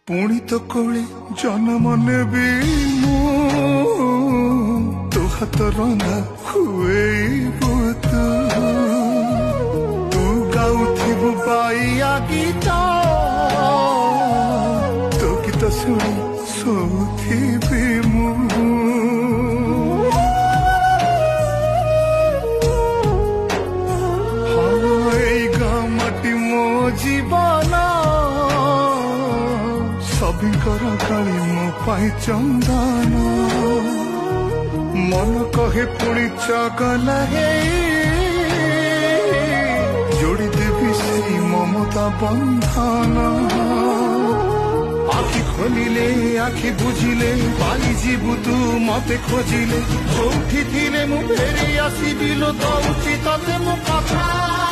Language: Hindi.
पुणी तो कोले जन्म नेबी मु तो हाथ रंधा खुएबु तू गाउथिबु बाइया गीत तो गीत शुणी शोथिबि मु जीवन सभिंकर काली मो पाई चंदन मन कहे पुणी चगला हे जोड़ी देवी से ममता बंधन आखि खोलिले आखि बुझिले पाई जीवु तू मते खोजिले जोठी थिले मु फेरी आसीबि लो दउची तते मो कथा।